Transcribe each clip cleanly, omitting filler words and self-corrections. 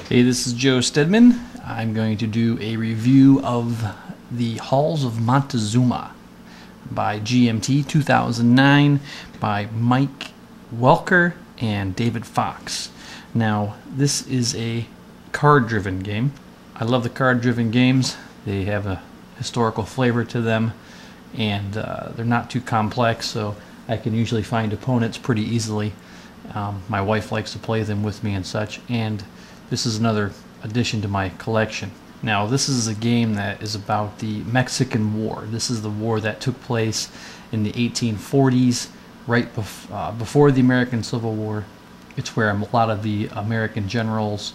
Hey, this is Joe Stedman. I'm going to do a review of The Halls of Montezuma by GMT 2009 by Mike Welker and David Fox. Now, this is a card-driven game. I love the card-driven games. They have a historical flavor to them, and they're not too complex, so I can usually find opponents pretty easily. My wife likes to play them with me and such, and this is another addition to my collection. Now, this is a game that is about the Mexican War. This is the war that took place in the 1840s, right before the American Civil War. It's where a lot of the American generals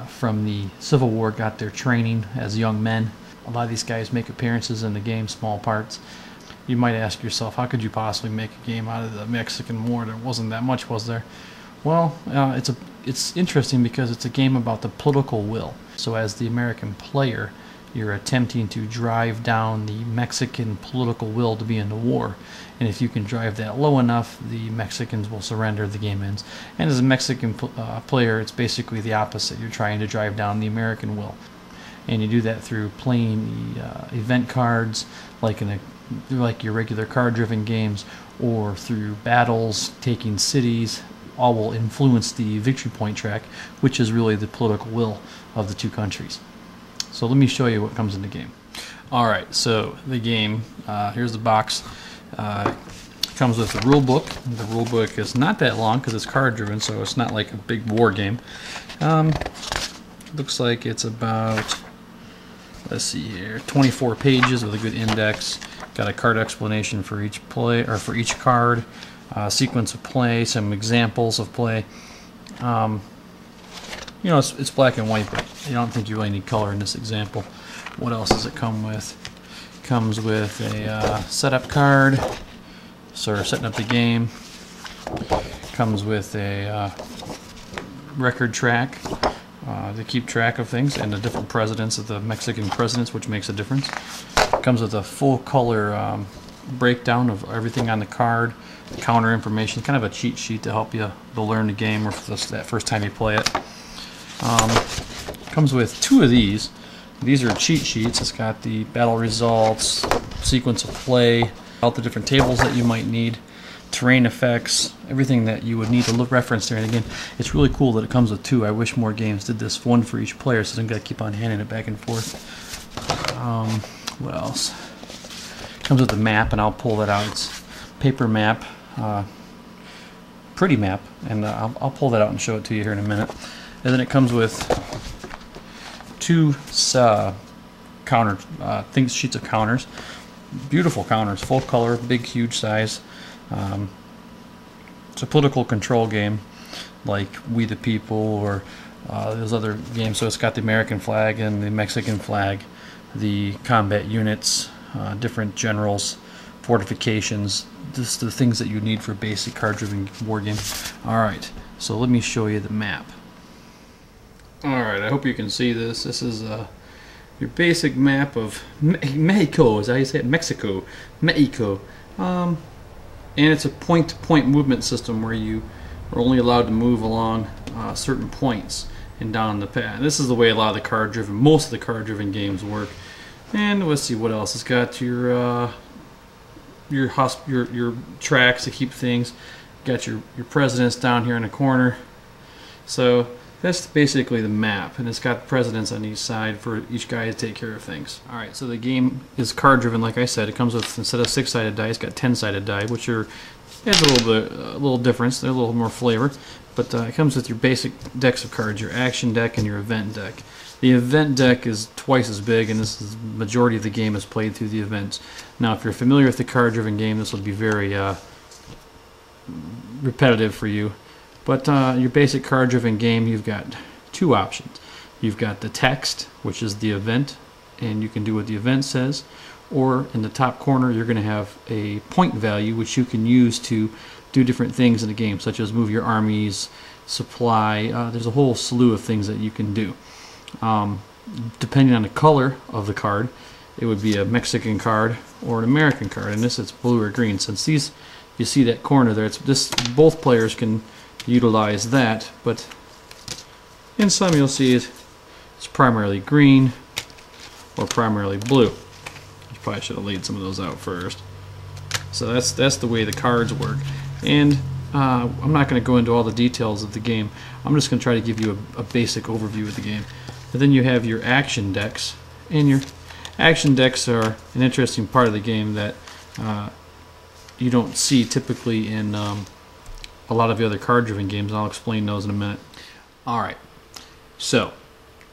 from the Civil War got their training as young men. A lot of these guys make appearances in the game, small parts. You might ask yourself, how could you possibly make a game out of the Mexican War? There wasn't that much, was there? Well, it's interesting because it's a game about the political will. So as the American player, you're attempting to drive down the Mexican political will to be in the war. And if you can drive that low enough, the Mexicans will surrender, the game ends. And as a Mexican player, it's basically the opposite. You're trying to drive down the American will. And you do that through playing the event cards, like your regular card-driven games, or through battles, taking cities. All will influence the victory point track, which is really the political will of the two countries. So let me show you what comes in the game. Alright, so the game, here's the box. Comes with the rule book. The rule book is not that long because it's card driven, so it's not like a big war game. Looks like it's about, let's see here, 24 pages with a good index. Got a card explanation for each play, or for each card. Sequence of play, some examples of play. You know, it's black and white, but I don't think you really need color in this example. What else does it come with? Comes with a setup card, so setting up the game. Comes with a record track to keep track of things and the different presidents of the Mexican presidents, which makes a difference. Comes with a full color breakdown of everything on the card. Counter information, kind of a cheat sheet to help you to learn the game or for that first time you play it. Comes with two of these. These are cheat sheets. It's got the battle results, sequence of play, all the different tables that you might need, terrain effects, everything that you would need to reference there. And again, it's really cool that it comes with two. I wish more games did this, one for each player, so I'm going to keep on handing it back and forth. What else? Comes with the map, and I'll pull that out. It's paper map. Pretty map, and I'll pull that out and show it to you here in a minute. And then it comes with two sheets of counters, beautiful counters, full color, big, huge size. It's a political control game, like We the People or those other games. So it's got the American flag and the Mexican flag, the combat units, different generals, fortifications, just the things that you need for a basic card-driven war game. Alright, so let me show you the map. Alright, I hope you can see this. This is your basic map of Mexico, is that how you say it? Mexico. And it's a point-to-point movement system where you are only allowed to move along certain points and down the path. This is the way a lot of most of the card-driven games work. And let's see what else. It's got your tracks to keep things. Got your presidents down here in the corner. So that's basically the map, and it's got presidents on each side for each guy to take care of things. Alright, so the game is card driven, like I said. It comes with, instead of 6-sided die, it's got 10-sided die, which adds a little difference. They're a little more flavor. But it comes with your basic decks of cards, your action deck and your event deck. The event deck is twice as big, and this is the majority of the game is played through the events. Now, if you're familiar with the card-driven game, this will be very repetitive for you. But your basic card-driven game, you've got two options. You've got the text, which is the event, and you can do what the event says. Or in the top corner, you're going to have a point value, which you can use to do different things in the game, such as move your armies, supply. There's a whole slew of things that you can do. Depending on the color of the card, it would be a Mexican card or an American card. In this, it's blue or green. Since these, you see that corner there, both players can utilize that, but In some you'll see it's primarily green or primarily blue. I probably should have laid some of those out first. So that's the way the cards work. And I'm not going to go into all the details of the game. I'm just going to try to give you a basic overview of the game. And then you have your action decks, and your action decks are an interesting part of the game that you don't see typically in a lot of the other card-driven games, and I'll explain those in a minute. Alright, so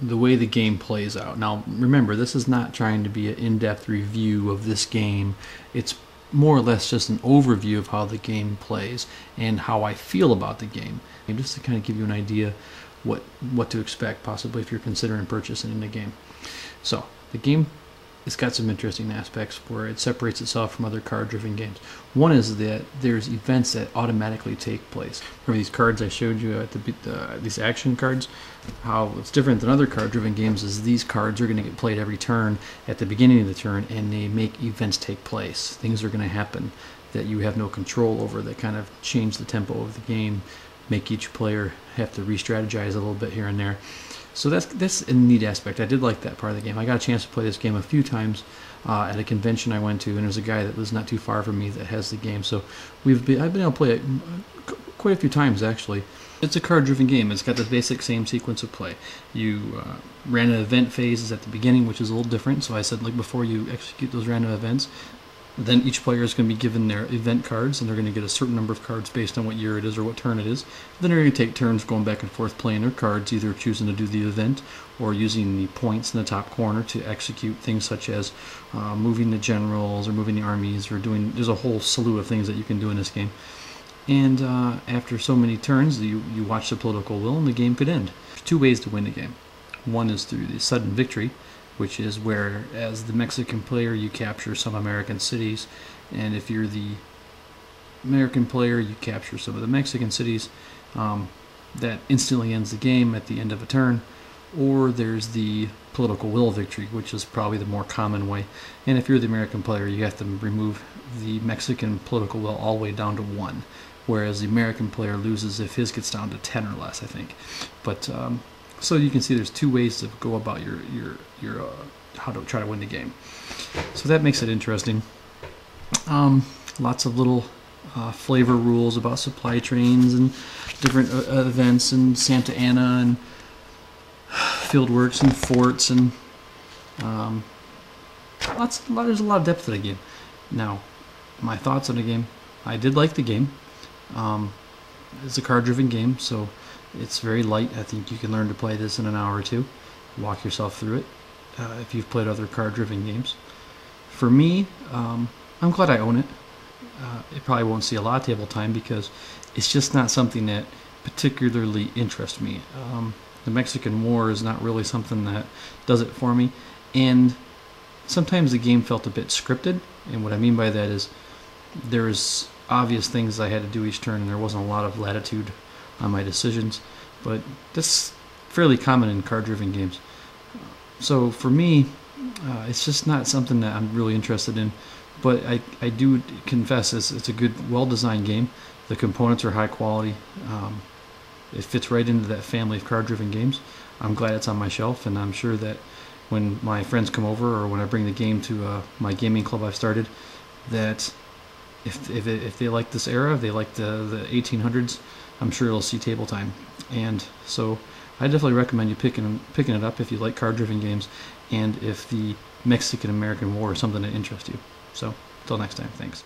the way the game plays out. Now remember, this is not trying to be an in-depth review of this game. It's more or less just an overview of how the game plays and how I feel about the game. And just to kind of give you an idea what to expect possibly if you're considering purchasing the game. So the game, it's got some interesting aspects where it separates itself from other card-driven games. One is that there's events that automatically take place. Remember these cards I showed you at these action cards? How it's different than other card-driven games is these cards are going to get played every turn at the beginning of the turn, and they make events take place. Things are going to happen that you have no control over that kind of change the tempo of the game, make each player have to re-strategize a little bit here and there. So that's a neat aspect. I did like that part of the game. I got a chance to play this game a few times at a convention I went to, and there's a guy that lives not too far from me that has the game. So I've been able to play it quite a few times actually. It's a card-driven game. It's got the basic same sequence of play. You random event phases at the beginning, which is a little different. So I said, like, before you execute those random events, then each player is going to be given their event cards, and they're going to get a certain number of cards based on what year it is or what turn it is. Then they're going to take turns going back and forth playing their cards, either choosing to do the event or using the points in the top corner to execute things such as moving the generals or moving the armies or doing. There's a whole slew of things that you can do in this game. And after so many turns, you watch the political will, and the game could end. There's two ways to win the game. One is through the sudden victory, which is where, as the Mexican player, you capture some American cities, and if you're the American player, you capture some of the Mexican cities. That instantly ends the game at the end of a turn. Or there's the political will victory, which is probably the more common way. And if you're the American player, you have to remove the Mexican political will all the way down to 1, whereas the American player loses if his gets down to 10 or less, I think. But so you can see there's two ways to go about your how to try to win the game. So that makes it interesting. Lots of little flavor rules about supply trains and different events and Santa Ana and field works and forts and there's a lot of depth to the game. Now, my thoughts on the game. I did like the game. It's a card-driven game, so it's very light. I think you can learn to play this in an hour or two. Walk yourself through it if you've played other card-driven games. For me, I'm glad I own it. It probably won't see a lot of table time because it's just not something that particularly interests me. The Mexican War is not really something that does it for me, and sometimes the game felt a bit scripted, and what I mean by that is there's obvious things I had to do each turn, and there wasn't a lot of latitude on my decisions, but that's fairly common in card-driven games. So for me, it's just not something that I'm really interested in, but I do confess it's a good, well-designed game. The components are high quality. It fits right into that family of card-driven games. I'm glad it's on my shelf, and I'm sure that when my friends come over or when I bring the game to my gaming club I've started, that if they like this era, if they like the 1800s, I'm sure it'll see table time. And so I definitely recommend you picking it up if you like card-driven games and if the Mexican-American War is something that interests you. So until next time, thanks.